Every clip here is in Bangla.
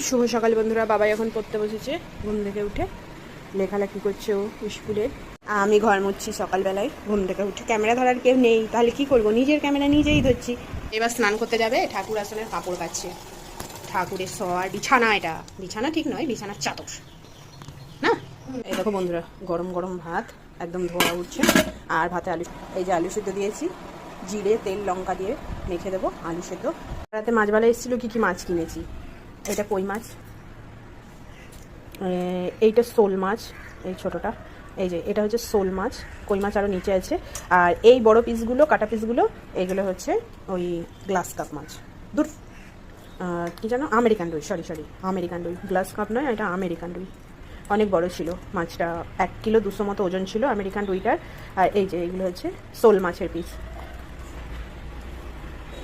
শুভ সকাল বন্ধুরা। বাবা এখন পড়তে বসেছে ঘুম থেকে উঠে, লেখালেখি করছে ও স্কুলে। আমি ঘর মুছছি সকালবেলায় ঘুম থেকে উঠে। ক্যামেরা ধরার কেউ নেই, তাহলে কি করব, নিজের ক্যামেরা নিজেই ধরছি। এবার স্নান করতে যাবে, ঠাকুর আসনের কাপড় কাচ্ছে, ঠাকুরের শোয়ার বিছানা। এটা বিছানা ঠিক নয়, বিছানার চাদর না। এই দেখো বন্ধুরা, গরম গরম ভাত একদম ধোয়া উঠছে, আর ভাতে আলু, এই যে আলু সেদ্ধ দিয়েছি, জিরে তেল লঙ্কা দিয়ে মেখে দেবো আলু সেদ্ধ। রাতে মাছবেলা এসেছিলো, কী কী মাছ কিনেছি। এটা কই মাছ, এইটা শোল মাছ, এই ছোটোটা, এই যে এটা হচ্ছে শোল মাছ। কই মাছ আরও নিচে আছে। আর এই বড় পিসগুলো, কাটা পিসগুলো, এইগুলো হচ্ছে ওই গ্লাস কাপ মাছ। দূর, কী জানো, আমেরিকান রুই, সরি আমেরিকান রুই, গ্লাস কাপ নয়, এটা আমেরিকান রুই। অনেক বড় ছিল মাছটা, 1 কিলো 200 মতো ওজন ছিল আমেরিকান রুইটার। আর এই যে এইগুলো হচ্ছে শোল মাছের পিস।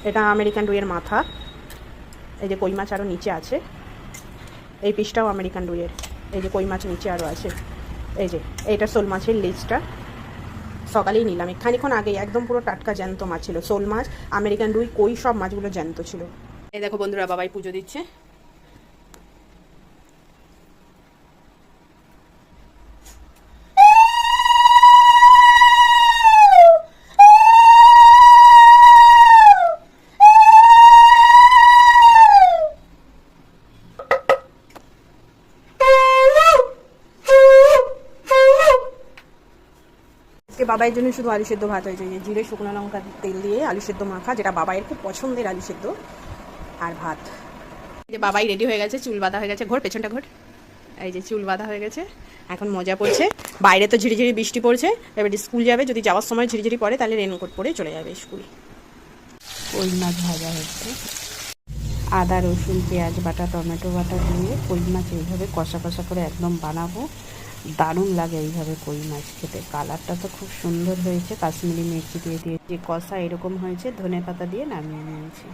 এটা আমেরিকান রুইয়ের মাথা। এই যে কই মাছ আরও নিচে আছে, এই পিসটাও আমেরিকান রুইয়ের। এই যে কই মাছ নিচে আরও আছে। এই যে এইটা শোল মাছের লেজটা, সকালেই নিলাম, খানিক্ষণ আগেই, একদম পুরো টাটকা জ্যান্ত মাছ ছিল। শোল মাছ, আমেরিকান রুই, কই, সব মাছগুলো জ্যান্ত ছিল। এই দেখো বন্ধুরা, বাবাই পুজো দিচ্ছে। বাবাইয়ের জন্য শুধু আলু সেদ্ধ ভাত হয়েছে, জিরে শুকনো লঙ্কা তেল দিয়ে আলু সেদ্ধ মাখা, যেটা বাবাইয়ের খুব পছন্দের আলু সেদ্ধ, আর ভাত। এই যে বাবাই রেডি হয়ে গেছে, চুল বাঁধা হয়ে গেছে, ঘোর পেছনটা ঘোর। এই যে চুল বাঁধা হয়ে গেছে, এখন মজা পড়ছে। বাইরে তো ঝিরিঝিরি বৃষ্টি পড়ছে, এবার স্কুল যাবে, যদি যাওয়ার সময় ঝিরিঝিরি পড়ে তাহলে রেনকোট পরে চলে যাবে স্কুল। কই মাছ ভাজা হচ্ছে, আদা রসুন পেঁয়াজ বাটা টমেটো বাটা দিয়ে কই মাছ এইভাবে কষা কষা করে একদম বানাবো। দারুণ লাগে এইভাবে কই মাছ খেতে। কালারটা তো খুব সুন্দর হয়েছে, কাশ্মীরি মির্চি দিয়ে দিয়েছি, কষা এরকম হয়েছে, ধনেপাতা দিয়ে নামিয়ে নিয়েছি।